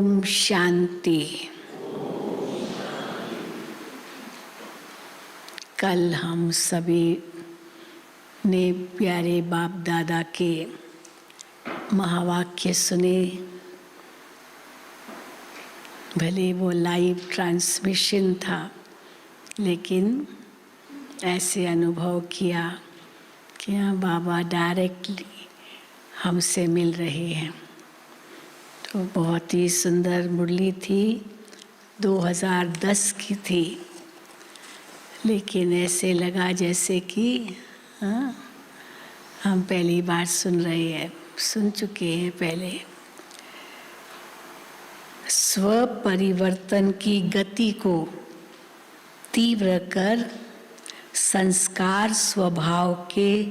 ओम शांति। कल हम सभी ने प्यारे बाप दादा के महावाक्य सुने। भले वो लाइव ट्रांसमिशन था, लेकिन ऐसे अनुभव किया कि हाँ, बाबा डायरेक्टली हमसे मिल रहे हैं। तो बहुत ही सुंदर मुरली थी, 2010 की थी, लेकिन ऐसे लगा जैसे कि हाँ, हम पहली बार सुन रहे हैं, सुन चुके हैं पहले। स्व परिवर्तन की गति को तीव्र कर संस्कार स्वभाव के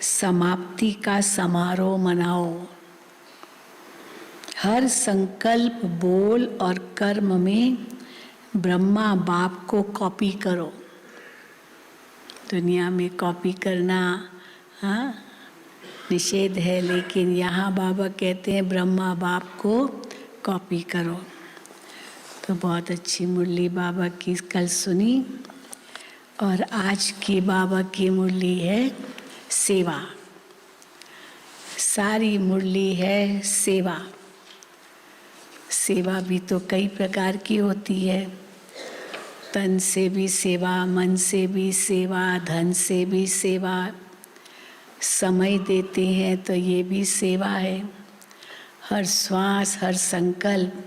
समाप्ति का समारोह मनाओ। हर संकल्प, बोल और कर्म में ब्रह्मा बाप को कॉपी करो। दुनिया में कॉपी करना हाँ निषेध है, लेकिन यहाँ बाबा कहते हैं ब्रह्मा बाप को कॉपी करो। तो बहुत अच्छी मुरली बाबा की कल सुनी। और आज की बाबा की मुरली है सेवा। सारी मुरली है सेवा। सेवा भी तो कई प्रकार की होती है। तन से भी सेवा, मन से भी सेवा, धन से भी सेवा, समय देते हैं तो ये भी सेवा है। हर श्वास, हर संकल्प,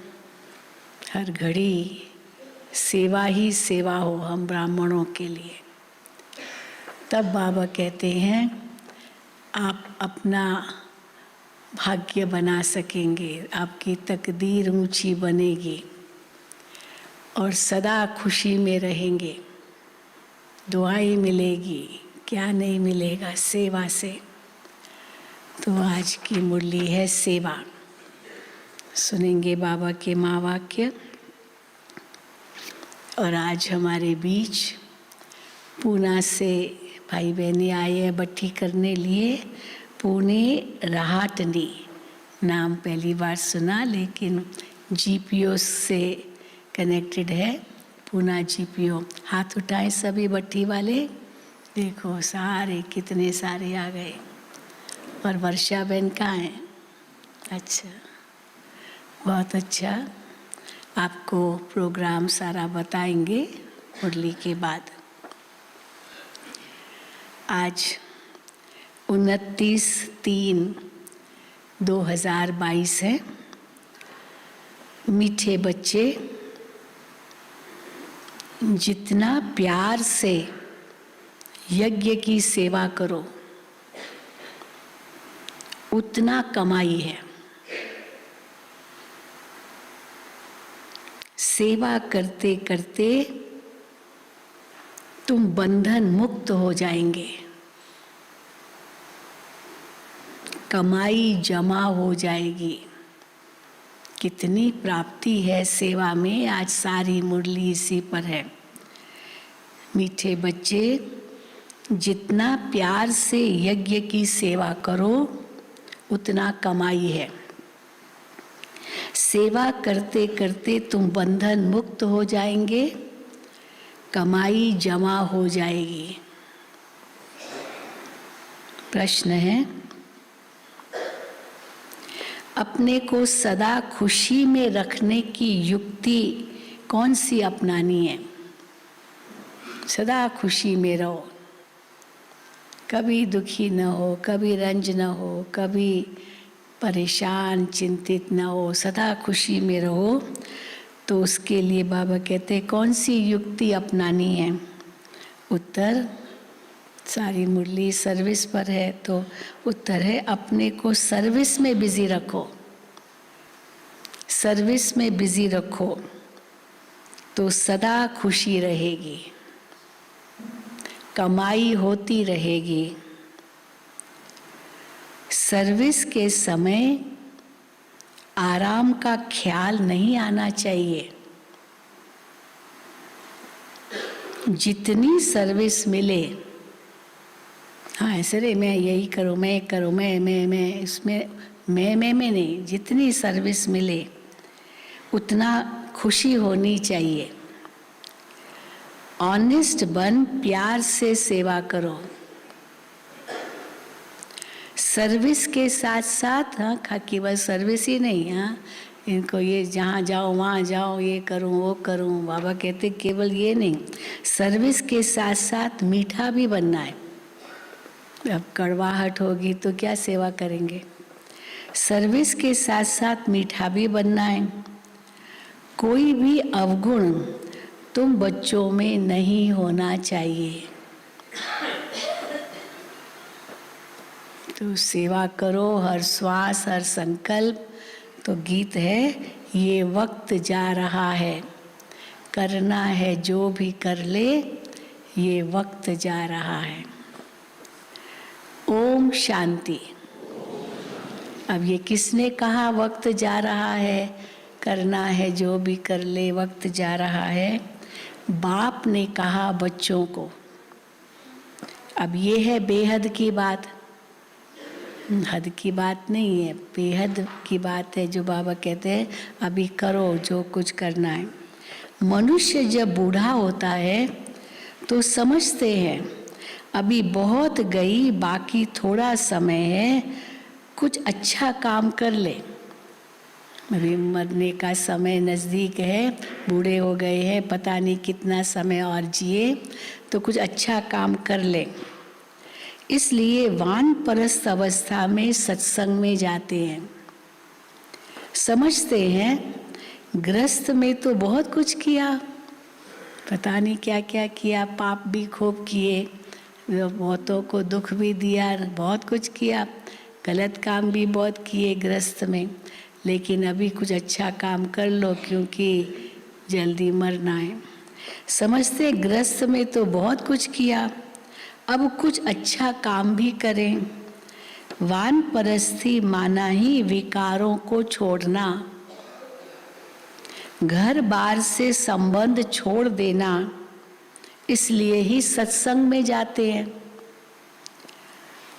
हर घड़ी सेवा ही सेवा हो हम ब्राह्मणों के लिए। तब बाबा कहते हैं आप अपना भाग्य बना सकेंगे, आपकी तकदीर ऊंची बनेगी और सदा खुशी में रहेंगे। दुआएं मिलेगी, क्या नहीं मिलेगा सेवा से। तो आज की मुरली है सेवा। सुनेंगे बाबा के महावाक्य। और आज हमारे बीच पूना से भाई बहनें आए हैं बट्टी करने लिए। पुणे रहाटनी नाम पहली बार सुना, लेकिन जीपीओ से कनेक्टेड है। पूना जीपीओ। हाथ उठाएं सभी बट्टी वाले। देखो सारे कितने सारे आ गए। और वर्षा बहन कहाँ हैं? अच्छा, बहुत अच्छा। आपको प्रोग्राम सारा बताएंगे मुरली के बाद। आज 29/3/2022 है। मीठे बच्चे, जितना प्यार से यज्ञ की सेवा करो उतना कमाई है। सेवा करते करते तुम बंधन मुक्त हो जाएंगे, कमाई जमा हो जाएगी। कितनी प्राप्ति है सेवा में। आज सारी मुरली इसी पर है। मीठे बच्चे, जितना प्यार से यज्ञ की सेवा करो उतना कमाई है। सेवा करते करते तुम बंधन मुक्त हो जाएंगे, कमाई जमा हो जाएगी। प्रश्न है, अपने को सदा खुशी में रखने की युक्ति कौन सी अपनानी है? सदा खुशी में रहो, कभी दुखी न हो, कभी रंज न हो, कभी परेशान चिंतित न हो, सदा खुशी में रहो। तो उसके लिए बाबा कहते हैं कौन सी युक्ति अपनानी है? उत्तर, सारी मुरली सर्विस पर है, तो उत्तर है अपने को सर्विस में बिजी रखो। सर्विस में बिजी रखो तो सदा खुशी रहेगी, कमाई होती रहेगी। सर्विस के समय आराम का ख्याल नहीं आना चाहिए। जितनी सर्विस मिले, हाँ ऐसे रे मैं यही करूँ, मैं करूँ, मैं इसमें मैं नहीं, जितनी सर्विस मिले उतना खुशी होनी चाहिए। ऑनेस्ट बन, प्यार से सेवा करो। सर्विस के साथ साथ, हाँ, केवल सर्विस ही नहीं, हाँ, इनको ये जहाँ जाओ वहाँ जाओ, ये करूँ वो करूँ, बाबा कहते केवल ये नहीं, सर्विस के साथ साथ मीठा भी बनना है। अब कड़वाहट होगी तो क्या सेवा करेंगे। सर्विस के साथ साथ मीठा भी बनना है। कोई भी अवगुण तुम बच्चों में नहीं होना चाहिए। तो सेवा करो हर श्वास हर संकल्प। तो गीत है, ये वक्त जा रहा है, करना है जो भी कर ले, ये वक्त जा रहा है। ओम शांति। अब ये किसने कहा वक्त जा रहा है, करना है जो भी कर ले, वक्त जा रहा है? बाप ने कहा बच्चों को। अब ये है बेहद की बात, हद की बात नहीं है, बेहद की बात है जो बाबा कहते हैं अभी करो जो कुछ करना है। मनुष्य जब बूढ़ा होता है तो समझते हैं अभी बहुत गई, बाकी थोड़ा समय है, कुछ अच्छा काम कर ले। अभी मरने का समय नज़दीक है, बूढ़े हो गए हैं, पता नहीं कितना समय और जिए, तो कुछ अच्छा काम कर ले। इसलिए वानप्रस्थ अवस्था में सत्संग में जाते हैं। समझते हैं गृहस्थ में तो बहुत कुछ किया, पता नहीं क्या क्या किया, पाप भी खूब किए, बहुतों को दुख भी दिया, बहुत कुछ किया, गलत काम भी बहुत किए गृहस्थ में, लेकिन अभी कुछ अच्छा काम कर लो क्योंकि जल्दी मरना है। समझते गृहस्थ में तो बहुत कुछ किया, अब कुछ अच्छा काम भी करें। वानप्रस्थी माना ही विकारों को छोड़ना, घर बार से संबंध छोड़ देना, इसलिए ही सत्संग में जाते हैं।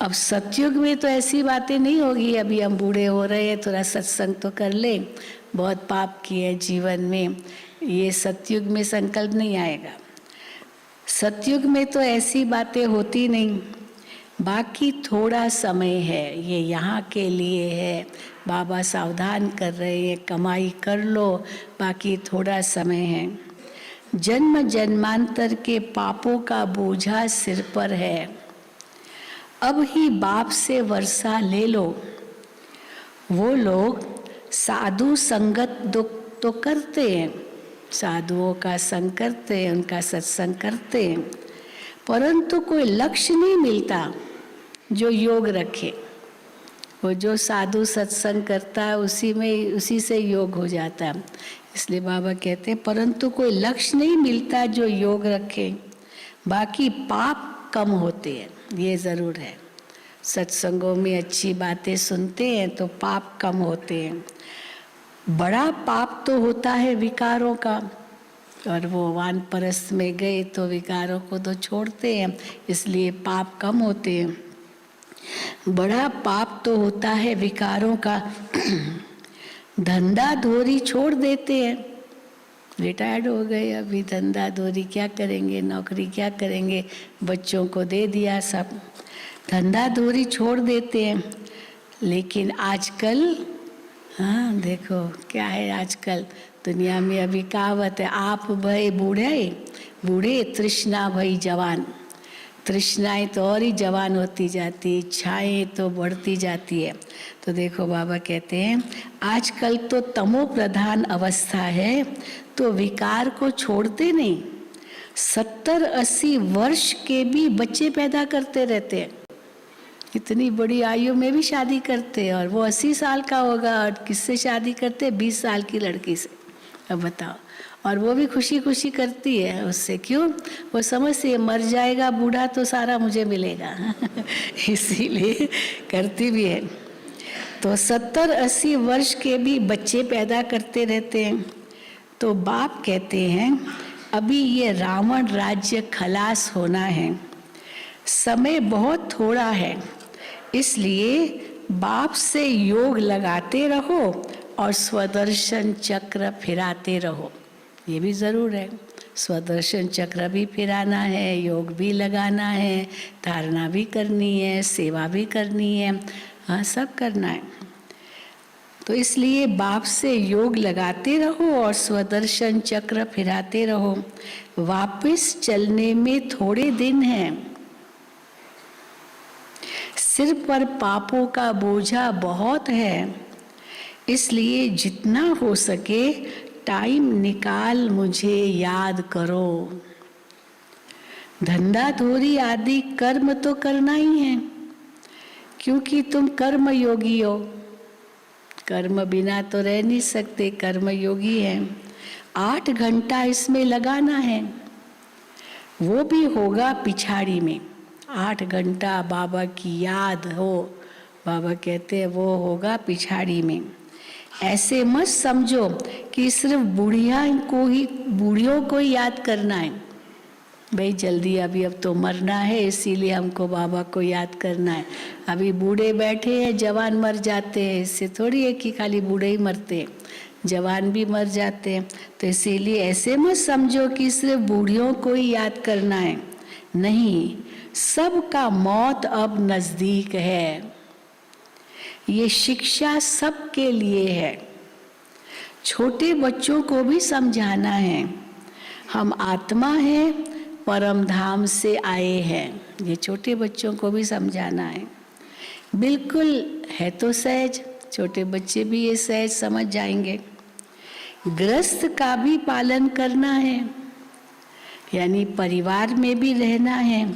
अब सतयुग में तो ऐसी बातें नहीं होगी, अभी हम बूढ़े हो रहे हैं, थोड़ा सत्संग तो कर ले, बहुत पाप किए जीवन में, ये सतयुग में संकल्प नहीं आएगा। सतयुग में तो ऐसी बातें होती नहीं। बाकी थोड़ा समय है, ये यहाँ के लिए है, बाबा सावधान कर रहे हैं, कमाई कर लो, बाकी थोड़ा समय है। जन्म जन्मांतर के पापों का बोझा सिर पर है, अब ही बाप से वर्षा ले लो। वो लोग साधु संगत दुख तो करते हैं, साधुओं का संग करते हैं, उनका सत्संग करते हैं, परंतु कोई लक्ष्य नहीं मिलता जो योग रखे। वो जो साधु सत्संग करता है उसी से योग हो जाता है। इसलिए बाबा कहते हैं परंतु कोई लक्ष्य नहीं मिलता जो योग रखे, बाकी पाप कम होते हैं, ये ज़रूर है। सत्संगों में अच्छी बातें सुनते हैं तो पाप कम होते हैं। बड़ा पाप तो होता है विकारों का, और वो वानप्रस्थ में गए तो विकारों को तो छोड़ते हैं, इसलिए पाप कम होते हैं। बड़ा पाप तो होता है विकारों का, धंधा धोरी छोड़ देते हैं, रिटायर्ड हो गए, अभी धंधा धोरी क्या करेंगे, नौकरी क्या करेंगे, बच्चों को दे दिया सब, धंधा धोरी छोड़ देते हैं। लेकिन आजकल, हाँ देखो क्या है आजकल दुनिया में, अभी कहावत है, आप भय बूढ़े तृष्णा भई जवान। तृष्णाएं तो और ही जवान होती जाती, इच्छाएं तो बढ़ती जाती है। तो देखो बाबा कहते हैं आजकल तो तमो प्रधान अवस्था है, तो विकार को छोड़ते नहीं। 70-80 वर्ष के भी बच्चे पैदा करते रहते हैं, इतनी बड़ी आयु में भी शादी करते हैं, और वो 80 साल का होगा और किससे शादी करते, 20 साल की लड़की से। अब बताओ, और वो भी खुशी खुशी करती है उससे, क्यों, वो समझती है मर जाएगा बूढ़ा तो सारा मुझे मिलेगा इसीलिए करती भी है। तो 70-80 वर्ष के भी बच्चे पैदा करते रहते हैं। तो बाप कहते हैं अभी ये रावण राज्य खलास होना है, समय बहुत थोड़ा है, इसलिए बाप से योग लगाते रहो, और स्वदर्शन चक्र फिराते रहो। ये भी ज़रूर है, स्वदर्शन चक्र भी फिराना है, योग भी लगाना है, धारणा भी करनी है, सेवा भी करनी है, हाँ सब करना है। तो इसलिए बाप से योग लगाते रहो और स्वदर्शन चक्र फिराते रहो। वापस चलने में थोड़े दिन हैं, सिर पर पापों का बोझा बहुत है, इसलिए जितना हो सके टाइम निकाल मुझे याद करो। धंधा धोरी आदि कर्म तो करना ही है, क्योंकि तुम कर्म योगी हो, कर्म बिना तो रह नहीं सकते, कर्म योगी हैं। 8 घंटा इसमें लगाना है, वो भी होगा पिछाड़ी में। 8 घंटा बाबा की याद हो, बाबा कहते हैं वो होगा पिछाड़ी में। ऐसे मत समझो कि सिर्फ बूढ़ियों को ही याद करना है, भाई जल्दी अब तो मरना है इसीलिए हमको बाबा को याद करना है। अभी बूढ़े बैठे हैं, जवान मर जाते हैं, इससे थोड़ी है कि खाली बूढ़े ही मरते हैं, जवान भी मर जाते हैं। तो इसीलिए ऐसे मत समझो कि सिर्फ बूढ़ियों को ही याद करना है, नहीं, सबका मौत अब नज़दीक है। ये शिक्षा सबके लिए है। छोटे बच्चों को भी समझाना है, हम आत्मा हैं, परम धाम से आए हैं, ये छोटे बच्चों को भी समझाना है। बिल्कुल है तो सहज, छोटे बच्चे भी ये सहज समझ जाएंगे। गृहस्थ का भी पालन करना है, यानी परिवार में भी रहना है।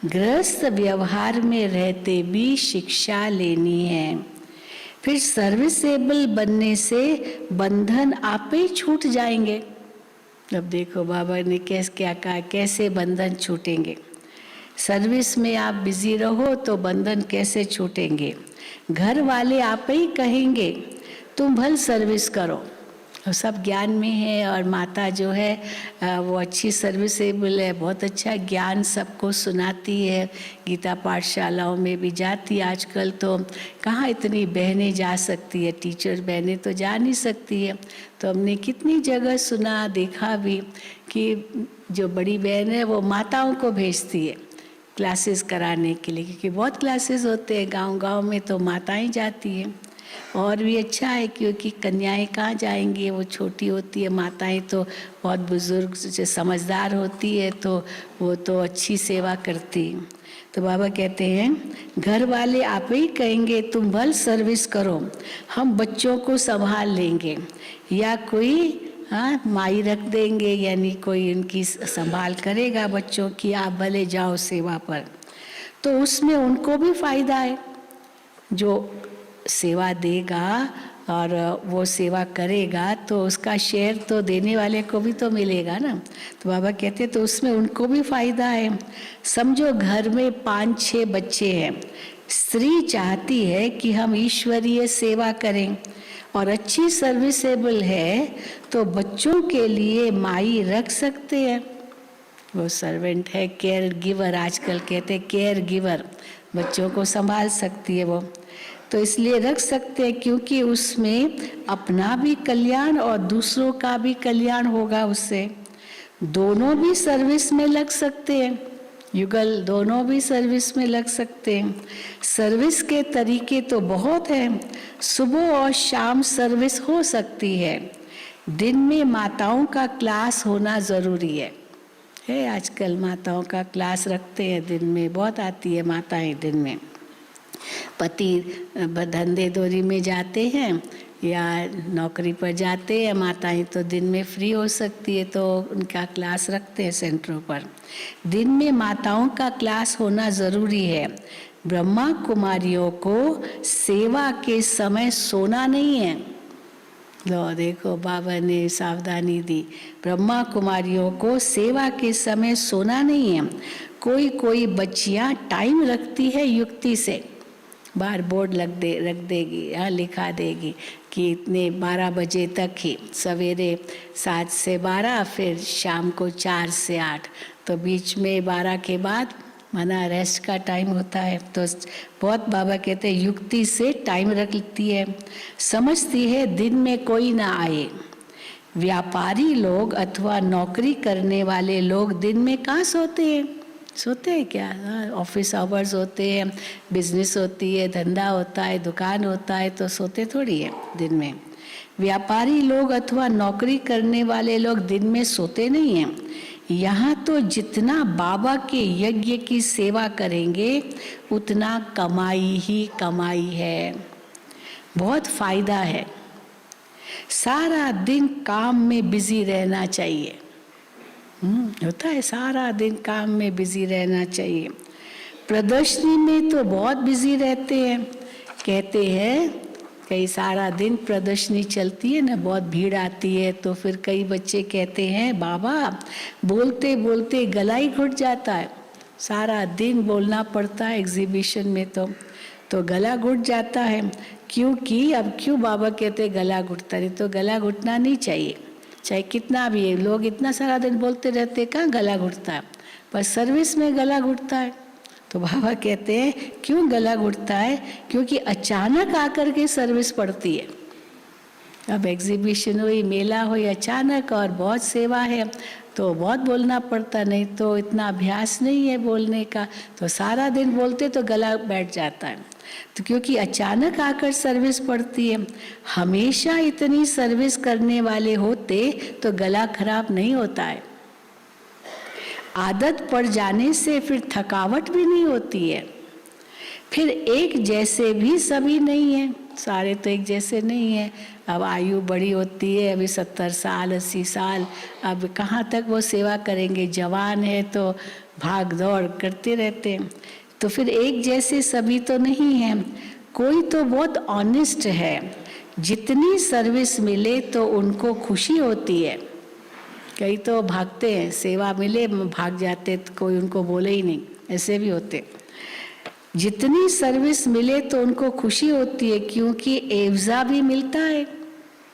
गृहस्थ व्यवहार में रहते भी शिक्षा लेनी है। फिर सर्विसेबल बनने से बंधन आपे ही छूट जाएंगे। अब देखो बाबा ने क्या कहा, कैसे बंधन छूटेंगे। सर्विस में आप बिजी रहो तो बंधन कैसे छूटेंगे। घर वाले आप ही कहेंगे तुम भल सर्विस करो, और सब ज्ञान में है। और माता जो है वो अच्छी सर्विसेबल है, बहुत अच्छा ज्ञान सबको सुनाती है, गीता पाठशालाओं में भी जाती है। आजकल तो कहाँ इतनी बहनें जा सकती है, टीचर बहनें तो जा नहीं सकती है। तो हमने कितनी जगह सुना देखा भी कि जो बड़ी बहन है वो माताओं को भेजती है क्लासेस कराने के लिए, क्योंकि बहुत क्लासेस होते हैं गांव-गांव में, तो माताएं जाती हैं। और भी अच्छा है, क्योंकि कन्याएं कहाँ जाएंगी, वो छोटी होती है, माताएं तो बहुत बुजुर्ग से समझदार होती है, तो वो तो अच्छी सेवा करती। तो बाबा कहते हैं घर वाले आप ही कहेंगे तुम भल सर्विस करो, हम बच्चों को संभाल लेंगे, या कोई माई रख देंगे, यानी कोई उनकी संभाल करेगा बच्चों की, आप भले जाओ सेवा पर। तो उसमें उनको भी फायदा है, जो सेवा देगा और वो सेवा करेगा तो उसका शेयर तो देने वाले को भी तो मिलेगा ना। तो बाबा कहते तो उसमें उनको भी फायदा है। समझो घर में 5-6 बच्चे हैं, स्त्री चाहती है कि हम ईश्वरीय सेवा करें और अच्छी सर्विसेबल है, तो बच्चों के लिए माई रख सकते हैं। वो सर्वेंट है, केयर गिवर, आजकल कहते हैं केयर गिवर, बच्चों को संभाल सकती है वो। तो इसलिए रख सकते हैं क्योंकि उसमें अपना भी कल्याण और दूसरों का भी कल्याण होगा उससे। दोनों भी सर्विस में लग सकते हैं, युगल दोनों भी सर्विस में लग सकते हैं। सर्विस के तरीके तो बहुत हैं, सुबह और शाम सर्विस हो सकती है। दिन में माताओं का क्लास होना ज़रूरी है। आजकल माताओं का क्लास रखते हैं, दिन में बहुत आती है माताएं दिन में। पति धंधे दोरी में जाते हैं या नौकरी पर जाते हैं माताएं, तो दिन में फ्री हो सकती है, तो उनका क्लास रखते हैं सेंटरों पर। दिन में माताओं का क्लास होना ज़रूरी है। ब्रह्मा कुमारियों को सेवा के समय सोना नहीं है। लो देखो बाबा ने सावधानी दी, ब्रह्मा कुमारियों को सेवा के समय सोना नहीं है। कोई कोई बच्चियां टाइम रखती है युक्ति से, बाहर बोर्ड रख देगी, यहाँ लिखा देगी कि इतने 12 बजे तक ही, सवेरे 7 से 12, फिर शाम को 4 से 8, तो बीच में 12 के बाद माना रेस्ट का टाइम होता है तो बहुत बाबा कहते हैं युक्ति से टाइम रखती है, समझती है दिन में कोई ना आए। व्यापारी लोग अथवा नौकरी करने वाले लोग दिन में कहाँ सोते हैं? सोते हैं क्या? ऑफिस आवर्स होते हैं, बिजनेस होती है, धंधा होता है, दुकान होता है, तो सोते थोड़ी है दिन में। व्यापारी लोग अथवा नौकरी करने वाले लोग दिन में सोते नहीं हैं। यहाँ तो जितना बाबा के यज्ञ की सेवा करेंगे उतना कमाई ही कमाई है, बहुत फायदा है। सारा दिन काम में बिजी रहना चाहिए। होता है, सारा दिन काम में बिजी रहना चाहिए। प्रदर्शनी में तो बहुत बिजी रहते हैं, कहते हैं कई सारा दिन प्रदर्शनी चलती है ना, बहुत भीड़ आती है, तो फिर कई बच्चे कहते हैं बाबा बोलते बोलते गला ही घुट जाता है, सारा दिन बोलना पड़ता है एग्जीबिशन में तो गला घुट जाता है। क्योंकि अब क्यों बाबा कहते गला घुटता है? तो गला घुटना नहीं चाहिए, चाहे कितना भी है, लोग इतना सारा दिन बोलते रहते कहाँ गला घुटता है, पर सर्विस में गला घुटता है। तो बाबा कहते हैं क्यों गला घुटता है? क्योंकि अचानक आकर के सर्विस पड़ती है। अब एग्जीबिशन हुई, मेला हुई अचानक, और बहुत सेवा है तो बहुत बोलना पड़ता, नहीं तो इतना अभ्यास नहीं है बोलने का, तो सारा दिन बोलते तो गला बैठ जाता है। तो क्योंकि अचानक आकर सर्विस पड़ती है, हमेशा इतनी सर्विस करने वाले होते तो गला खराब नहीं होता है। आदत पड़ जाने से फिर थकावट भी नहीं होती है। फिर एक जैसे भी सभी नहीं है, सारे तो एक जैसे नहीं है। अब आयु बड़ी होती है, अभी 70 साल 80 साल, अब कहाँ तक वो सेवा करेंगे? जवान है तो भाग दौड़ करते रहते हैं, तो फिर एक जैसे सभी तो नहीं है। कोई तो बहुत ऑनेस्ट है, जितनी सर्विस मिले तो उनको खुशी होती है। कई तो भागते हैं, सेवा मिले भाग जाते, तो कोई उनको बोले ही नहीं, ऐसे भी होते। जितनी सर्विस मिले तो उनको खुशी होती है, क्योंकि एवजा भी मिलता है,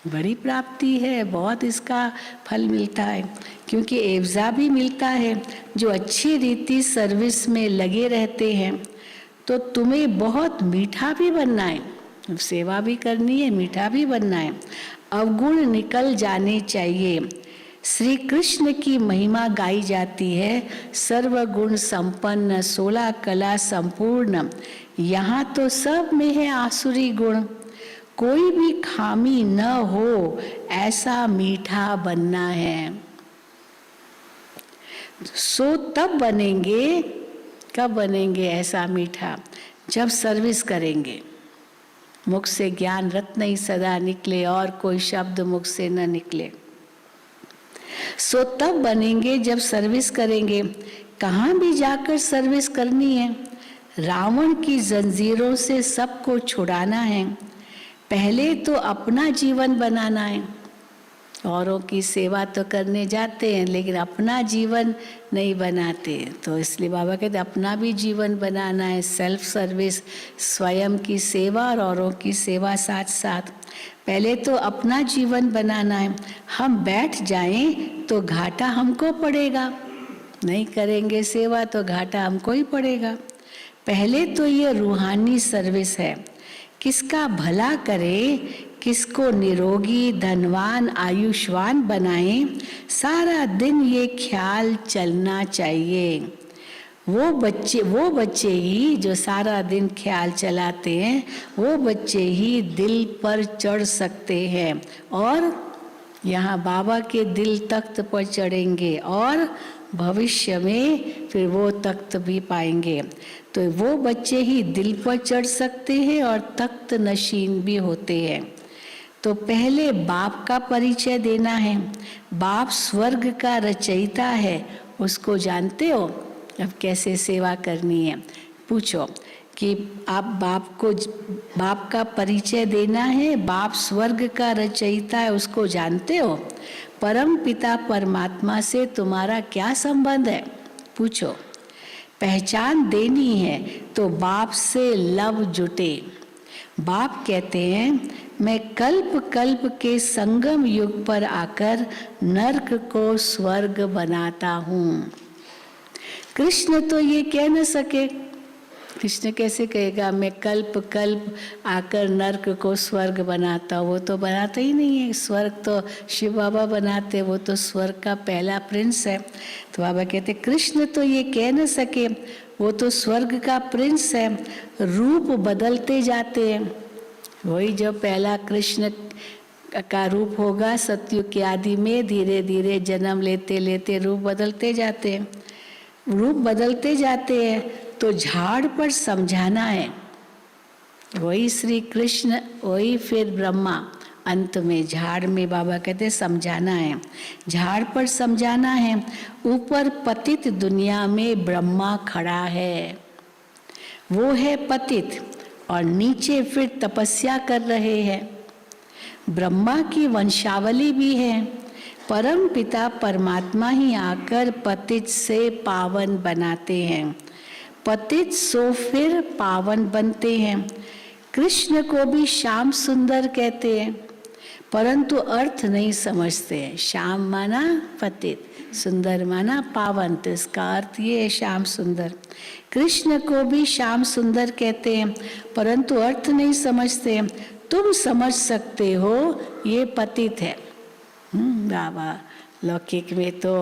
बड़ी प्राप्ति है, बहुत इसका फल मिलता है, क्योंकि एवजा भी मिलता है। जो अच्छी रीति सर्विस में लगे रहते हैं तो तुम्हें बहुत मीठा भी बनना है, सेवा भी करनी है, मीठा भी बनना है, अवगुण निकल जाने चाहिए। श्री कृष्ण की महिमा गाई जाती है, सर्वगुण संपन्न 16 कला संपूर्ण। यहाँ तो सब में है आसुरी गुण, कोई भी खामी न हो ऐसा मीठा बनना है। सो तब बनेंगे, कब बनेंगे ऐसा मीठा? जब सर्विस करेंगे। मुख से ज्ञान रत्न ही सदा निकले, और कोई शब्द मुख से न निकले। सो तब बनेंगे जब सर्विस करेंगे। कहाँ भी जाकर सर्विस करनी है, रावण की जंजीरों से सबको छुड़ाना है। पहले तो अपना जीवन बनाना है। औरों की सेवा तो करने जाते हैं, लेकिन अपना जीवन नहीं बनाते, तो इसलिए बाबा कहते अपना भी जीवन बनाना है। सेल्फ सर्विस, स्वयं की सेवा और औरों की सेवा साथ साथ। पहले तो अपना जीवन बनाना है। हम बैठ जाएं तो घाटा हमको पड़ेगा, नहीं करेंगे सेवा तो घाटा हमको ही पड़ेगा। पहले तो ये रूहानी सर्विस है, किसका भला करे, किसको निरोगी धनवान आयुष्मान बनाए, सारा दिन ये ख्याल चलना चाहिए। वो बच्चे ही जो सारा दिन ख्याल चलाते हैं, वो बच्चे ही दिल पर चढ़ सकते हैं, और यहाँ बाबा के दिल तख्त पर चढ़ेंगे, और भविष्य में फिर वो तख्त भी पाएंगे। तो वो बच्चे ही दिल पर चढ़ सकते हैं और तख्त नशीन भी होते हैं। तो पहले बाप का परिचय देना है। बाप स्वर्ग का रचयिता है, उसको जानते हो? अब कैसे सेवा करनी है पूछो कि आप बाप का परिचय देना है। बाप स्वर्ग का रचयिता है, उसको जानते हो? परम पिता परमात्मा से तुम्हारा क्या संबंध है पूछो। पहचान देनी है तो बाप से लव जुटे। बाप कहते हैं मैं कल्प कल्प के संगम युग पर आकर नर्क को स्वर्ग बनाता हूँ। कृष्ण तो ये कह न सके। कृष्ण कैसे कहेगा मैं कल्प कल्प आकर नर्क को स्वर्ग बनाता, वो तो बनाता ही नहीं है। स्वर्ग तो शिव बाबा बनाते, वो तो स्वर्ग का पहला प्रिंस है। तो बाबा कहते कृष्ण तो ये कह न सके, वो तो स्वर्ग का प्रिंस है। रूप बदलते जाते हैं, वही जो पहला कृष्ण का रूप होगा सतयुग के आदि में, धीरे धीरे जन्म लेते लेते रूप बदलते जाते हैं। रूप बदलते जाते हैं तो झाड़ पर समझाना है, वही श्री कृष्ण वही फिर ब्रह्मा। अंत में झाड़ में बाबा कहते समझाना है, झाड़ पर समझाना है। ऊपर पतित दुनिया में ब्रह्मा खड़ा है, वो है पतित, और नीचे फिर तपस्या कर रहे हैं। ब्रह्मा की वंशावली भी है। परम पिता परमात्मा ही आकर पतित से पावन बनाते हैं, पतित सो फिर पावन बनते हैं। कृष्ण को भी श्याम सुंदर कहते हैं, परंतु अर्थ नहीं समझते हैं। श्याम माना पतित, सुंदर माना पावन, तो इसका अर्थ ये है श्याम सुंदर। कृष्ण को भी श्याम सुंदर कहते हैं, परंतु अर्थ नहीं समझते। तुम समझ सकते हो ये पतित है। बाबा लौकिक में तो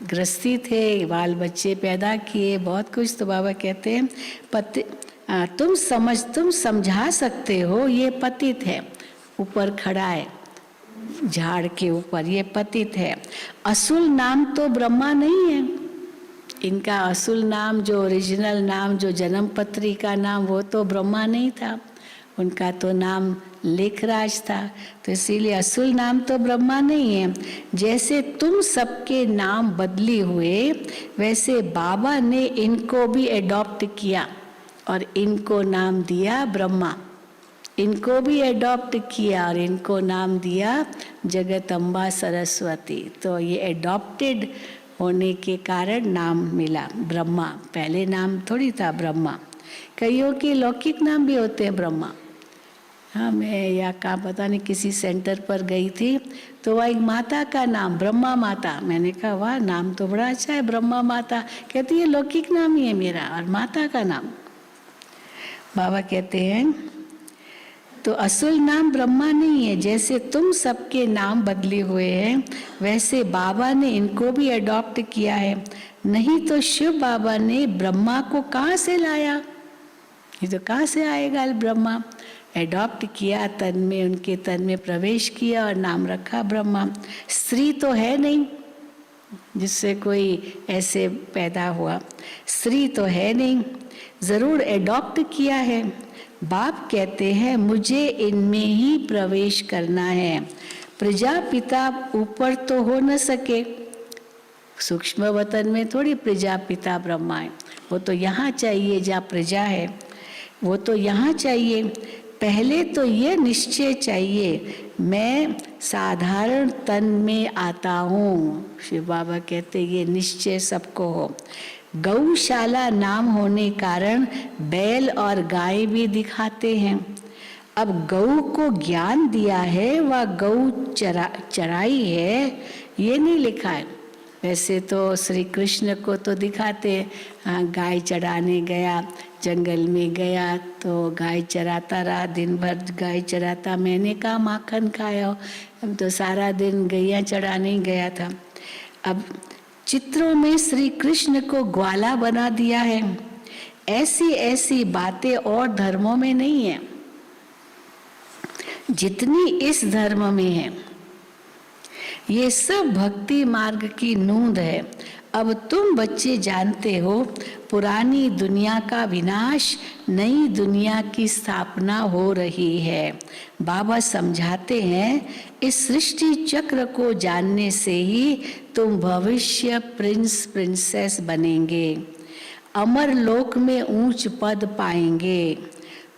गृहस्थी थे, बाल बच्चे पैदा किए, बहुत कुछ। तो बाबा कहते हैं तुम समझा सकते हो ये पतित है, ऊपर खड़ा है झाड़ के ऊपर, ये पतित है। असुल नाम तो ब्रह्मा नहीं है, इनका असुल नाम जो ओरिजिनल नाम जो जन्म पत्री का नाम वो तो ब्रह्मा नहीं था, उनका तो नाम लेखराज था। तो इसीलिए असुल नाम तो ब्रह्मा नहीं है। जैसे तुम सबके नाम बदले हुए, वैसे बाबा ने इनको भी एडॉप्ट किया और इनको नाम दिया ब्रह्मा। इनको भी एडॉप्ट किया और इनको नाम दिया जगदम्बा सरस्वती। तो ये एडॉप्टेड होने के कारण नाम मिला ब्रह्मा। पहले नाम थोड़ी था ब्रह्मा। कईयों के लौकिक नाम भी होते हैं ब्रह्मा। हाँ, मैं या कहाँ पता नहीं किसी सेंटर पर गई थी, तो वह एक माता का नाम ब्रह्मा माता। मैंने कहा वाह, नाम तो बड़ा अच्छा है ब्रह्मा माता। कहती है लौकिक नाम ही है मेरा, और माता का नाम। बाबा कहते हैं तो असुल नाम ब्रह्मा नहीं है। जैसे तुम सबके नाम बदले हुए हैं, वैसे बाबा ने इनको भी अडॉप्ट किया है। नहीं तो शिव बाबा ने ब्रह्मा को कहाँ से लाया? ये तो कहाँ से आएगा ब्रह्मा? एडॉप्ट किया, तन में, उनके तन में प्रवेश किया और नाम रखा ब्रह्मा। स्त्री तो है नहीं जिससे कोई ऐसे पैदा हुआ, स्त्री तो है नहीं, जरूर एडॉप्ट किया है। बाप कहते हैं मुझे इनमें ही प्रवेश करना है। प्रजापिता ऊपर तो हो न सके, सूक्ष्म वतन में थोड़ी प्रजापिता ब्रह्मा है, वो तो यहाँ चाहिए जहाँ प्रजा है, वो तो यहाँ चाहिए। पहले तो ये निश्चय चाहिए मैं साधारण तन में आता हूँ। शिव बाबा कहते ये निश्चय सबको हो। गौशाला नाम होने कारण बैल और गाय भी दिखाते हैं। अब गौ को ज्ञान दिया है, वह गौ चराई है, ये नहीं लिखा है। वैसे तो श्री कृष्ण को तो दिखाते, हाँ गाय चराने गया, जंगल में गया तो गाय चराता रहा, दिन भर गाय चराता। मैंने कहा माखन खाया, अब तो सारा दिन गैया चराने ही गया था। अब चित्रों में श्री कृष्ण को ग्वाला बना दिया है। ऐसी ऐसी बातें और धर्मों में नहीं है जितनी इस धर्म में है। ये सब भक्ति मार्ग की नूंद है। अब तुम बच्चे जानते हो पुरानी दुनिया का विनाश, नई दुनिया की स्थापना हो रही है। बाबा समझाते हैं इस सृष्टि चक्र को जानने से ही तुम भविष्य प्रिंस प्रिंसेस बनेंगे, अमर लोक में ऊंच पद पाएंगे।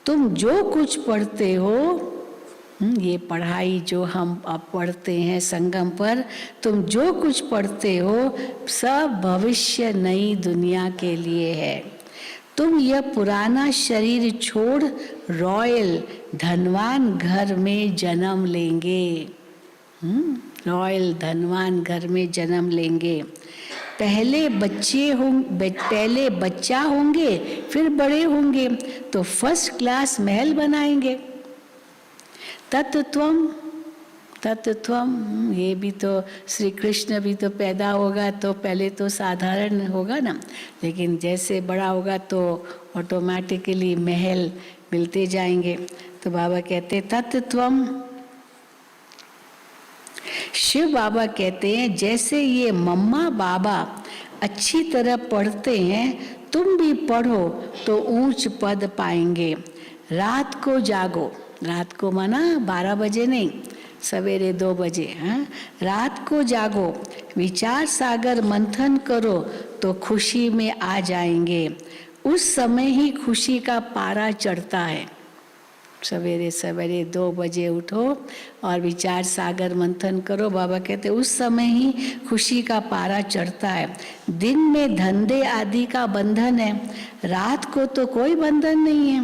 तुम जो कुछ पढ़ते हो, ये पढ़ाई जो हम अब पढ़ते हैं संगम पर, तुम जो कुछ पढ़ते हो सब भविष्य नई दुनिया के लिए है। तुम यह पुराना शरीर छोड़ रॉयल धनवान घर में जन्म लेंगे। रॉयल धनवान घर में जन्म लेंगे। पहले बच्चा होंगे, फिर बड़े होंगे तो फर्स्ट क्लास महल बनाएंगे। तत्त्वम, ये भी तो श्री कृष्ण भी तो पैदा होगा तो पहले तो साधारण होगा ना, लेकिन जैसे बड़ा होगा तो ऑटोमेटिकली महल मिलते जाएंगे। तो बाबा कहते तत्त्वम। शिव बाबा कहते हैं जैसे ये मम्मा बाबा अच्छी तरह पढ़ते हैं, तुम भी पढ़ो तो ऊंच पद पाएंगे। रात को जागो, रात को माना 12 बजे नहीं, सवेरे 2 बजे। हाँ, रात को जागो, विचार सागर मंथन करो तो खुशी में आ जाएंगे। उस समय ही खुशी का पारा चढ़ता है। सवेरे सवेरे 2 बजे उठो और विचार सागर मंथन करो। बाबा कहते उस समय ही खुशी का पारा चढ़ता है। दिन में धंधे आदि का बंधन है, रात को तो कोई बंधन नहीं है।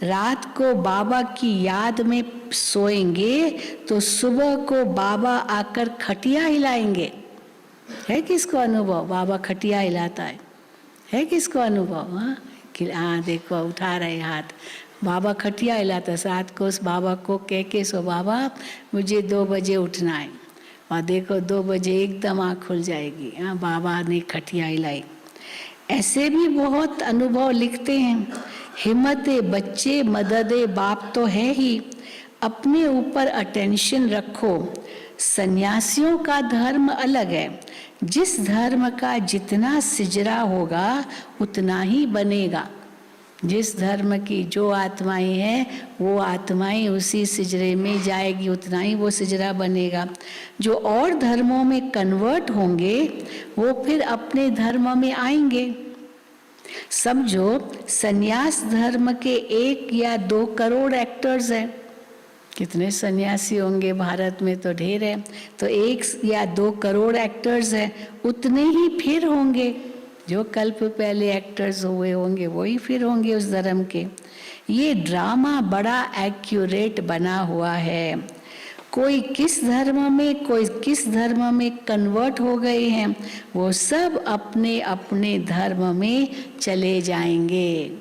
रात को बाबा की याद में सोएंगे तो सुबह को बाबा आकर खटिया हिलाएंगे। है किसको अनुभव? बाबा खटिया हिलाता है किसको अनुभव? हाँ देखो उठा रहे हाथ। बाबा खटिया हिलाता, रात को उस बाबा को कह के सो बाबा मुझे 2 बजे उठना है, और देखो 2 बजे एकदम आँख खुल जाएगी। हाँ, बाबा ने खटिया हिलाई। ऐसे भी बहुत अनुभव लिखते हैं। हिम्मते बच्चे मददे बाप तो है ही, अपने ऊपर अटेंशन रखो। सन्यासियों का धर्म अलग है, जिस धर्म का जितना सिजरा होगा उतना ही बनेगा। जिस धर्म की जो आत्माएं हैं वो आत्माएं उसी सिजरे में जाएगी, उतना ही वो सिजरा बनेगा। जो और धर्मों में कन्वर्ट होंगे वो फिर अपने धर्म में आएंगे। समझो सन्यास धर्म के 1 या 2 करोड़ एक्टर्स हैं। कितने सन्यासी होंगे भारत में? तो ढेर है। तो 1 या 2 करोड़ एक्टर्स हैं, उतने ही फिर होंगे। जो कल्प पहले एक्टर्स हुए होंगे वही फिर होंगे उस धर्म के। ये ड्रामा बड़ा एक्यूरेट बना हुआ है। कोई किस धर्म में, कोई किस धर्म में कन्वर्ट हो गए हैं, वो सब अपने अपने धर्म में चले जाएंगे।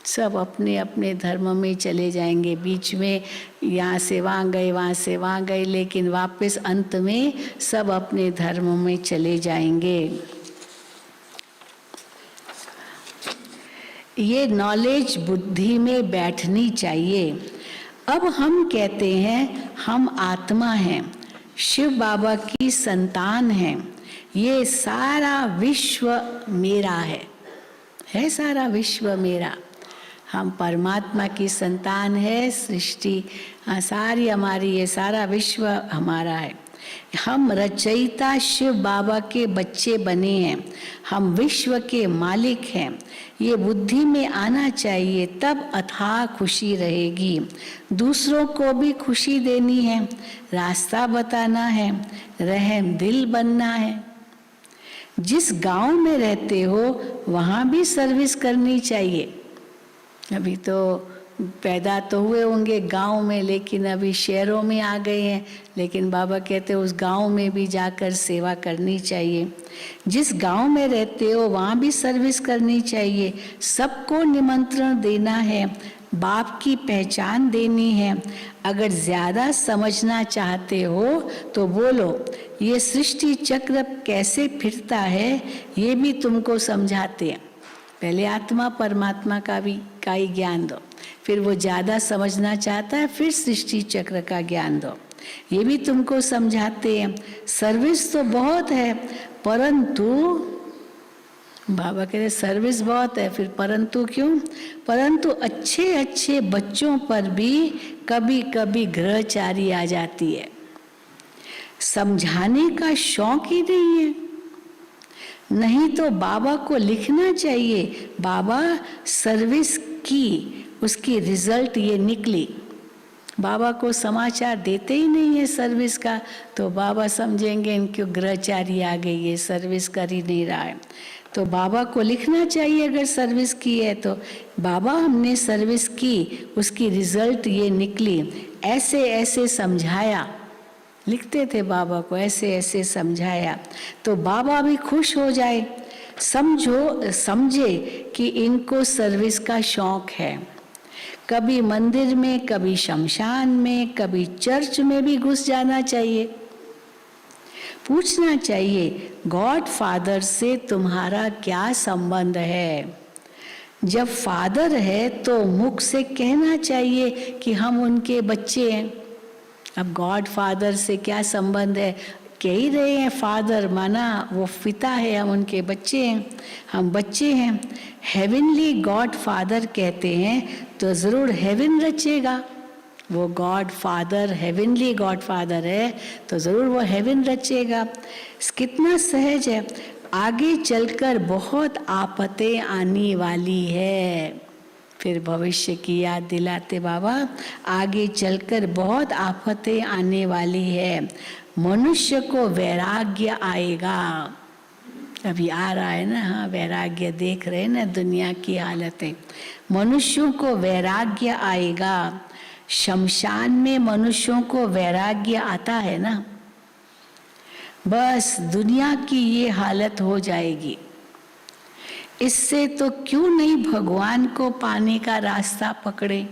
सब अपने अपने धर्म में चले जाएंगे। बीच में यहाँ से वहाँ गए, वहाँ से वहाँ गए, लेकिन वापस अंत में सब अपने धर्म में चले जाएंगे। ये नॉलेज बुद्धि में बैठनी चाहिए। अब हम कहते हैं हम आत्मा हैं, शिव बाबा की संतान हैं, ये सारा विश्व मेरा है सारा विश्व मेरा। हम परमात्मा की संतान है, सृष्टि सारी हमारी, ये सारा विश्व हमारा है। हम रचयिता शिव बाबा के बच्चे बने हैं, हम विश्व के मालिक हैं। ये बुद्धि में आना चाहिए, तब अथाह खुशी रहेगी। दूसरों को भी खुशी देनी है, रास्ता बताना है, रहम दिल बनना है। जिस गांव में रहते हो वहाँ भी सर्विस करनी चाहिए। अभी तो पैदा तो हुए होंगे गांव में, लेकिन अभी शहरों में आ गए हैं, लेकिन बाबा कहते हैं उस गांव में भी जाकर सेवा करनी चाहिए। जिस गांव में रहते हो वहाँ भी सर्विस करनी चाहिए। सबको निमंत्रण देना है, बाप की पहचान देनी है। अगर ज़्यादा समझना चाहते हो तो बोलो, ये सृष्टि चक्र कैसे फिरता है ये भी तुमको समझाते हैं। पहले आत्मा परमात्मा का ही ज्ञान दो, फिर वो ज़्यादा समझना चाहता है फिर सृष्टि चक्र का ज्ञान दो, ये भी तुमको समझाते हैं। सर्विस तो बहुत है, परंतु बाबा कह रहे सर्विस बहुत है, फिर परंतु क्यों? परंतु अच्छे अच्छे बच्चों पर भी कभी कभी ग्रहचारी आ जाती है। समझाने का शौक ही नहीं है। नहीं तो बाबा को लिखना चाहिए, बाबा सर्विस की, उसकी रिजल्ट ये निकली। बाबा को समाचार देते ही नहीं है सर्विस का, तो बाबा समझेंगे इनके ग्रहचारी आ गई है, सर्विस कर ही नहीं रहा है। तो बाबा को लिखना चाहिए अगर सर्विस की है तो, बाबा हमने सर्विस की, उसकी रिजल्ट ये निकली, ऐसे ऐसे समझाया, लिखते थे बाबा को, ऐसे ऐसे समझाया तो बाबा भी खुश हो जाए। समझे कि इनको सर्विस का शौक है। कभी मंदिर में, कभी शमशान में, कभी चर्च में भी घुस जाना चाहिए। पूछना चाहिए गॉड फादर से तुम्हारा क्या संबंध है। जब फादर है तो मुख से कहना चाहिए कि हम उनके बच्चे हैं। अब गॉड फादर से क्या संबंध है, कह ही रहे हैं फादर माना वो पिता है, हम उनके बच्चे हैं, हम बच्चे हैं। हेवनली गॉड फादर कहते हैं तो जरूर हेवन रचेगा। वो God father heavenly God father है तो जरूर वो हेवन रचेगा। कितना सहज है। आगे चलकर बहुत आफतें आने वाली है। फिर भविष्य की याद दिलाते बाबा, आगे चलकर बहुत आफतें आने वाली है। मनुष्य को वैराग्य आएगा। अभी आ रहा है ना, हाँ वैराग्य देख रहे हैं ना दुनिया की हालतें। मनुष्यों को वैराग्य आएगा। शमशान में मनुष्यों को वैराग्य आता है ना, बस दुनिया की ये हालत हो जाएगी। इससे तो क्यों नहीं भगवान को पाने का रास्ता पकड़े।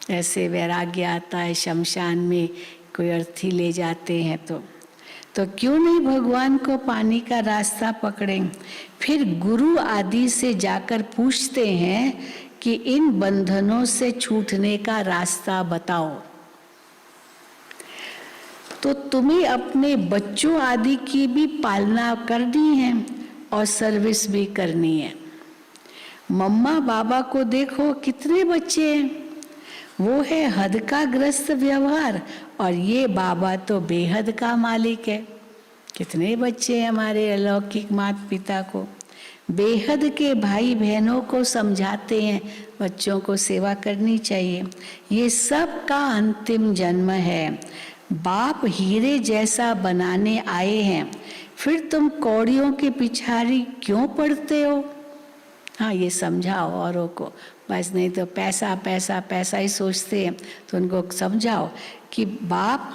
ऐसे वैराग्य आता है शमशान में, कोई अर्थी ले जाते हैं तो क्यों नहीं भगवान को पाने का रास्ता पकड़ें। फिर गुरु आदि से जाकर पूछते हैं कि इन बंधनों से छूटने का रास्ता बताओ। तो तुम्हें अपने बच्चों आदि की भी पालना करनी है और सर्विस भी करनी है। मम्मा बाबा को देखो कितने बच्चे हैं, वो है हद का ग्रस्त व्यवहार और ये बाबा तो बेहद का मालिक है। कितने बच्चे हैं हमारे अलौकिक माता पिता को। बेहद के भाई बहनों को समझाते हैं बच्चों को सेवा करनी चाहिए। ये सब का अंतिम जन्म है। बाप हीरे जैसा बनाने आए हैं, फिर तुम कौड़ियों के पिछाड़ी क्यों पड़ते हो। हाँ ये समझाओ औरों को, बस नहीं तो पैसा पैसा पैसा ही सोचते हैं। तो उनको समझाओ कि बाप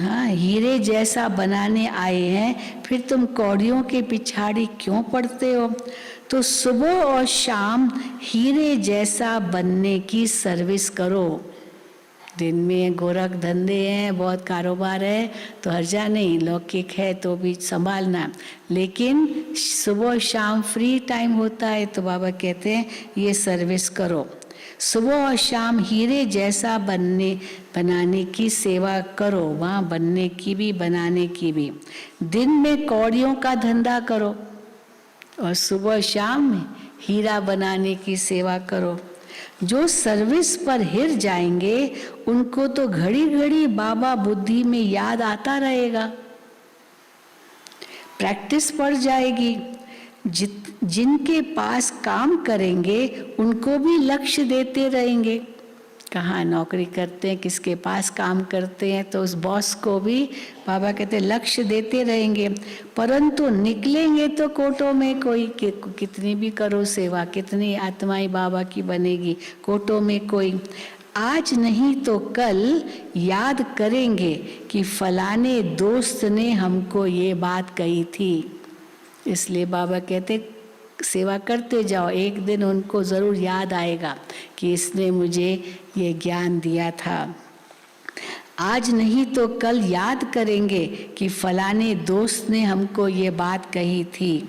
हाँ हीरे जैसा बनाने आए हैं, फिर तुम कौड़ियों के पिछाड़ी क्यों पड़ते हो। तो सुबह और शाम हीरे जैसा बनने की सर्विस करो। दिन में गोरख धंधे हैं, बहुत कारोबार है तो हर्जा नहीं, लौकिक है तो भी संभालना, लेकिन सुबह शाम फ्री टाइम होता है तो बाबा कहते हैं ये सर्विस करो। सुबह और शाम हीरे जैसा बनाने की सेवा करो, वहाँ बनने की भी बनाने की भी। दिन में कौड़ियों का धंधा करो और सुबह शाम हीरा बनाने की सेवा करो। जो सर्विस पर हिर जाएंगे उनको तो घड़ी घड़ी बाबा बुद्धि में याद आता रहेगा, प्रैक्टिस पड़ जाएगी। जिनके पास काम करेंगे उनको भी लक्ष्य देते रहेंगे। कहाँ नौकरी करते हैं, किसके पास काम करते हैं, तो उस बॉस को भी बाबा कहते लक्ष्य देते रहेंगे। परंतु निकलेंगे तो कोटों में कोई, कितनी भी करो सेवा, कितनी आत्माएं बाबा की बनेगी, कोटों में कोई। आज नहीं तो कल याद करेंगे कि फलाने दोस्त ने हमको ये बात कही थी। इसलिए बाबा कहते सेवा करते जाओ, एक दिन उनको जरूर याद आएगा कि इसने मुझे ये ज्ञान दिया था। आज नहीं तो कल याद करेंगे कि फलाने दोस्त ने हमको ये बात कही थी।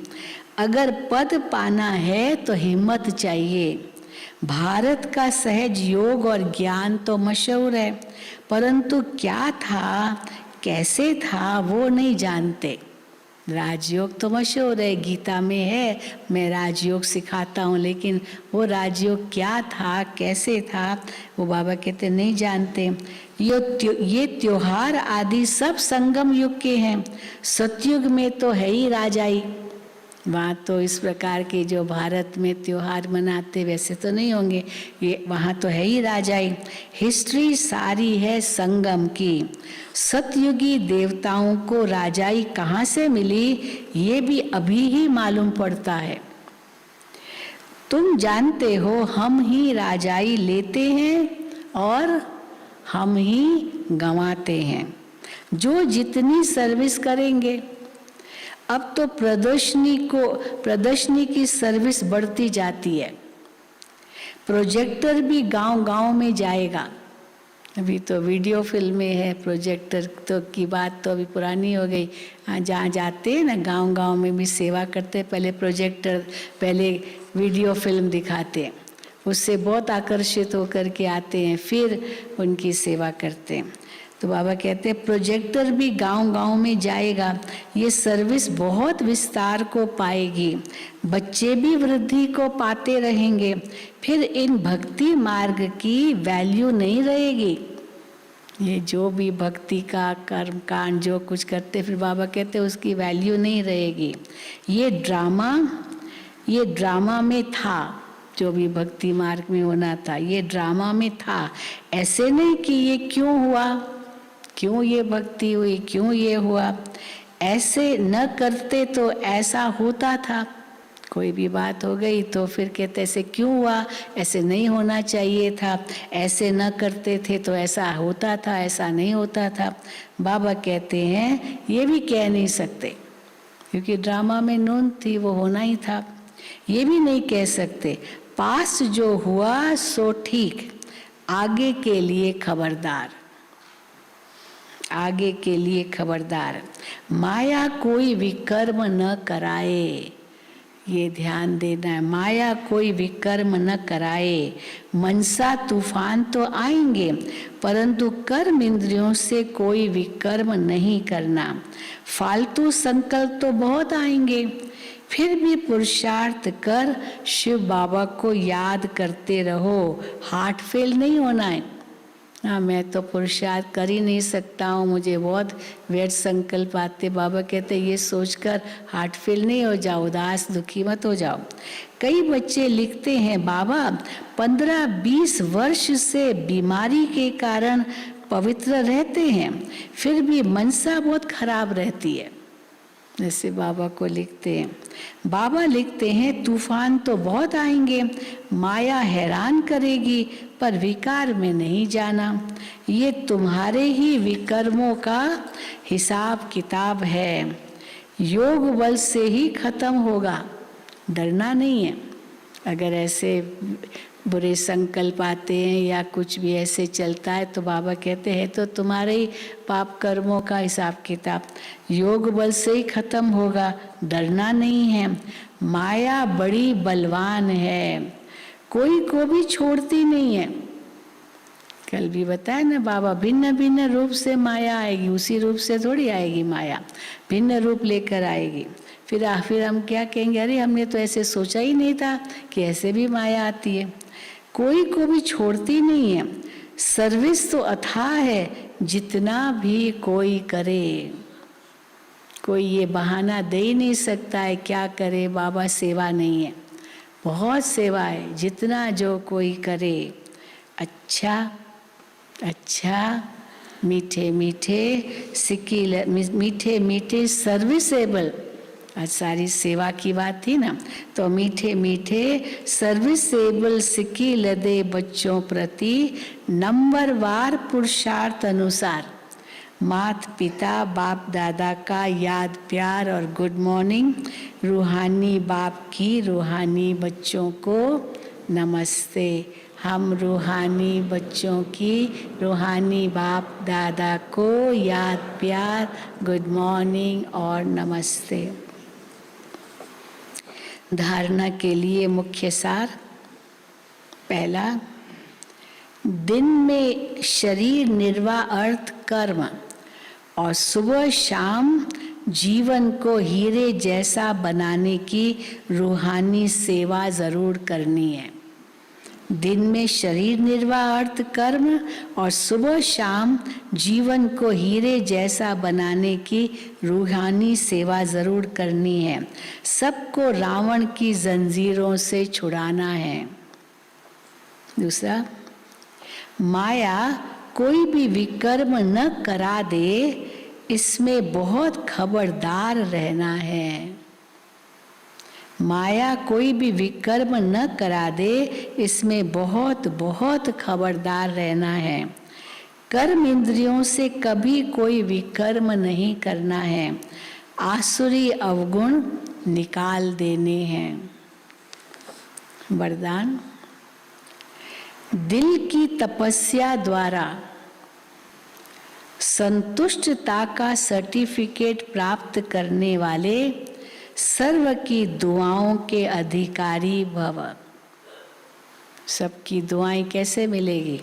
अगर पद पाना है तो हिम्मत चाहिए। भारत का सहज योग और ज्ञान तो मशहूर है, परंतु क्या था कैसे था वो नहीं जानते। राजयोग तो मशहूर है, गीता में है, मैं राजयोग सिखाता हूँ, लेकिन वो राजयोग क्या था कैसे था वो बाबा कहते नहीं जानते। ये त्योहार आदि सब संगम युग के हैं। सतयुग में तो है ही राजाई, वहाँ तो इस प्रकार के जो भारत में त्योहार मनाते वैसे तो नहीं होंगे, ये वहाँ तो है ही राजाई। हिस्ट्री सारी है संगम की। सतयुगी देवताओं को राजाई कहाँ से मिली ये भी अभी ही मालूम पड़ता है। तुम जानते हो हम ही राजाई लेते हैं और हम ही गंवाते हैं। जो जितनी सर्विस करेंगे। अब तो प्रदर्शनी की सर्विस बढ़ती जाती है। प्रोजेक्टर भी गांव-गांव में जाएगा। अभी तो वीडियो फिल्में है, प्रोजेक्टर तो की बात तो अभी पुरानी हो गई। जहाँ जाते हैं ना गांव-गांव में भी सेवा करते, पहले प्रोजेक्टर, पहले वीडियो फिल्म दिखाते हैं, उससे बहुत आकर्षित होकर के आते हैं, फिर उनकी सेवा करते हैं। तो बाबा कहते हैं प्रोजेक्टर भी गांव-गांव में जाएगा, ये सर्विस बहुत विस्तार को पाएगी, बच्चे भी वृद्धि को पाते रहेंगे, फिर इन भक्ति मार्ग की वैल्यू नहीं रहेगी। ये जो भी भक्ति का कर्म कांड जो कुछ करते, फिर बाबा कहते हैं उसकी वैल्यू नहीं रहेगी। ये ड्रामा में था, जो भी भक्ति मार्ग में होना था, ये ड्रामा में था। ऐसे नहीं कि ये क्यों हुआ, क्यों ये भक्ति हुई, क्यों ये हुआ, ऐसे न करते तो ऐसा होता था। कोई भी बात हो गई तो फिर कहते ऐसे क्यों हुआ, ऐसे नहीं होना चाहिए था, ऐसे न करते थे तो ऐसा होता था, ऐसा नहीं होता था। बाबा कहते हैं ये भी कह नहीं सकते, क्योंकि ड्रामा में नून थी, वो होना ही था। ये भी नहीं कह सकते पास जो हुआ सो ठीक, आगे के लिए खबरदार, आगे के लिए खबरदार। माया कोई विकर्म न कराए, ये ध्यान देना है। माया कोई विकर्म न कराए, मनसा तूफान तो आएंगे, परंतु कर्म इंद्रियों से कोई विकर्म नहीं करना। फालतू संकल्प तो बहुत आएंगे, फिर भी पुरुषार्थ कर शिव बाबा को याद करते रहो, हार्ट फेल नहीं होना है। हाँ, मैं तो पुरुषार्थ कर ही नहीं सकता हूँ, मुझे बहुत व्यर्थ संकल्प आते। बाबा कहते ये सोचकर हार्ट फेल नहीं हो जाओ, उदास दुखी मत हो जाओ। कई बच्चे लिखते हैं बाबा 15-20 वर्ष से बीमारी के कारण पवित्र रहते हैं, फिर भी मनसा बहुत खराब रहती है। जैसे बाबा को लिखते हैं, बाबा लिखते हैं तूफान तो बहुत आएंगे, माया हैरान करेगी, पर विकार में नहीं जाना। ये तुम्हारे ही विकर्मों का हिसाब किताब है, योग बल से ही खत्म होगा, डरना नहीं है। अगर ऐसे बुरे संकल्प आते हैं या कुछ भी ऐसे चलता है तो बाबा कहते हैं तो तुम्हारे ही पाप कर्मों का हिसाब किताब, योग बल से ही खत्म होगा, डरना नहीं है। माया बड़ी बलवान है, कोई को भी छोड़ती नहीं है। कल भी बताया ना बाबा, भिन्न भिन्न रूप से माया आएगी, उसी रूप से थोड़ी आएगी माया, भिन्न रूप लेकर आएगी। फिर हम क्या कहेंगे, अरे हमने तो ऐसे सोचा ही नहीं था कि ऐसे भी माया आती है। कोई को भी छोड़ती नहीं है, सर्विस तो अथाह है, जितना भी कोई करे। कोई ये बहाना दे ही नहीं सकता है क्या करे बाबा, सेवा नहीं है, बहुत सेवा है, जितना जो कोई करे। अच्छा अच्छा, मीठे मीठे सिक्की, मीठे मीठे सर्विसेबल, आज सारी सेवा की बात थी ना, तो मीठे मीठे सर्विसेबल सिक्की लदे बच्चों प्रति नंबरवार पुरुषार्थ अनुसार, माता पिता बाप दादा का याद प्यार और गुड मॉर्निंग, रूहानी बाप की रूहानी बच्चों को नमस्ते। हम रूहानी बच्चों की रूहानी बाप दादा को याद प्यार, गुड मॉर्निंग और नमस्ते। धारणा के लिए मुख्य सार, पहला, दिन में शरीर निर्वाह अर्थ कर्म और सुबह शाम जीवन को हीरे जैसा बनाने की रूहानी सेवा जरूर करनी है। दिन में शरीर निर्वाह अर्थ कर्म और सुबह शाम जीवन को हीरे जैसा बनाने की रूहानी सेवा जरूर करनी है। सबको रावण की जंजीरों से छुड़ाना है। दूसरा, माया कोई भी विकर्म न करा दे, इसमें बहुत खबरदार रहना है। माया कोई भी विकर्म न करा दे, इसमें बहुत बहुत खबरदार रहना है। कर्म इंद्रियों से कभी कोई विकर्म नहीं करना है, आसुरी अवगुण निकाल देने हैं। वरदान, दिल की तपस्या द्वारा संतुष्टता का सर्टिफिकेट प्राप्त करने वाले सर्व की दुआओं के अधिकारी भव। सबकी दुआएं कैसे मिलेगी?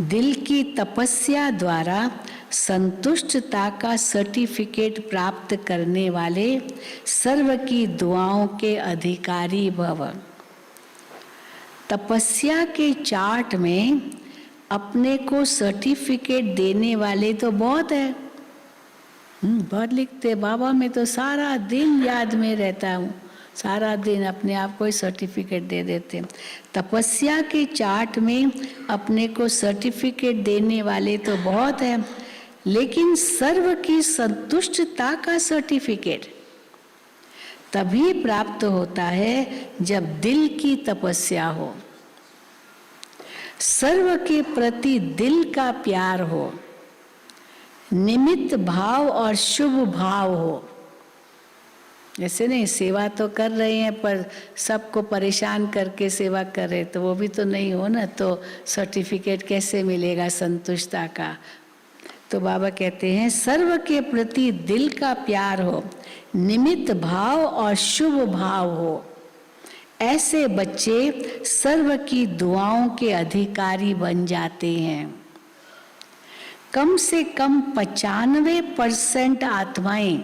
दिल की तपस्या द्वारा संतुष्टता का सर्टिफिकेट प्राप्त करने वाले सर्व की दुआओं के अधिकारी भव। तपस्या के चार्ट में अपने को सर्टिफिकेट देने वाले तो बहुत है। बहुत लिखते, बाबा मैं तो सारा दिन याद में रहता हूँ, सारा दिन अपने आप को ही सर्टिफिकेट दे देते। तपस्या के चार्ट में अपने को सर्टिफिकेट देने वाले तो बहुत है, लेकिन सर्व की संतुष्टता का सर्टिफिकेट तभी प्राप्त होता है जब दिल की तपस्या हो, सर्व के प्रति दिल का प्यार हो, निमित्त भाव और शुभ भाव हो। जैसे नहीं, सेवा तो कर रहे हैं पर सबको परेशान करके सेवा कर रहे, तो वो भी तो नहीं हो ना, तो सर्टिफिकेट कैसे मिलेगा संतुष्टता का? तो बाबा कहते हैं सर्व के प्रति दिल का प्यार हो, निमित्त भाव और शुभ भाव हो, ऐसे बच्चे सर्व की दुआओं के अधिकारी बन जाते हैं। कम से कम 95% आत्माएं,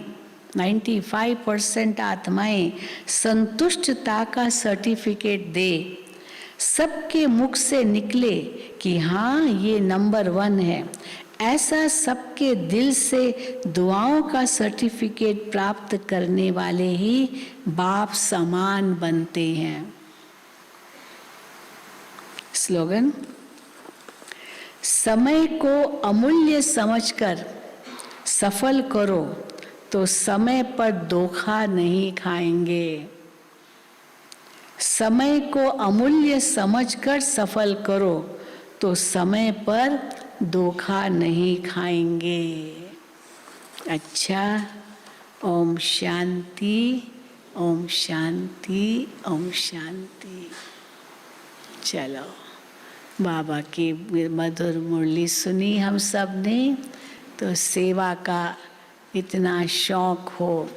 95% आत्माएं संतुष्टता का सर्टिफिकेट दे, सबके मुख से निकले कि हाँ ये नंबर 1 है, ऐसा सबके दिल से दुआओं का सर्टिफिकेट प्राप्त करने वाले ही बाप समान बनते हैं। स्लोगन, समय को अमूल्य समझकर सफल करो तो समय पर धोखा नहीं खाएंगे। समय को अमूल्य समझकर सफल करो तो समय पर धोखा नहीं खाएंगे। अच्छा, ओम शांति, ओम शांति, ओम शांति। चलो, बाबा की मधुर मुरली सुनी हम सब ने, तो सेवा का इतना शौक हो,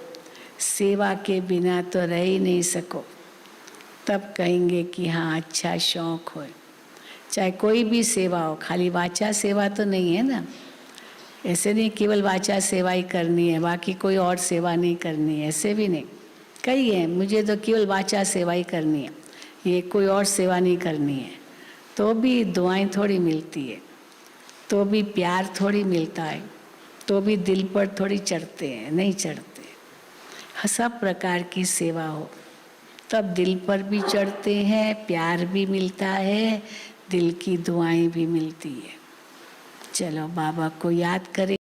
सेवा के बिना तो रह ही नहीं सको, तब कहेंगे कि हाँ अच्छा शौक हो। चाहे कोई भी सेवा हो, खाली वाचा सेवा तो नहीं है ना। ऐसे नहीं केवल वाचा सेवा ही करनी है, बाकी कोई और सेवा नहीं करनी है, ऐसे भी नहीं। कई है, मुझे तो केवल वाचा सेवा ही करनी है, ये कोई और सेवा नहीं करनी है, तो भी दुआएं थोड़ी मिलती है, तो भी प्यार थोड़ी मिलता है, तो भी दिल पर थोड़ी चढ़ते हैं, नहीं चढ़ते। सब प्रकार की सेवा हो तब दिल पर भी चढ़ते हैं, प्यार भी मिलता है, दिल की दुआएं भी मिलती है। चलो बाबा को याद करें।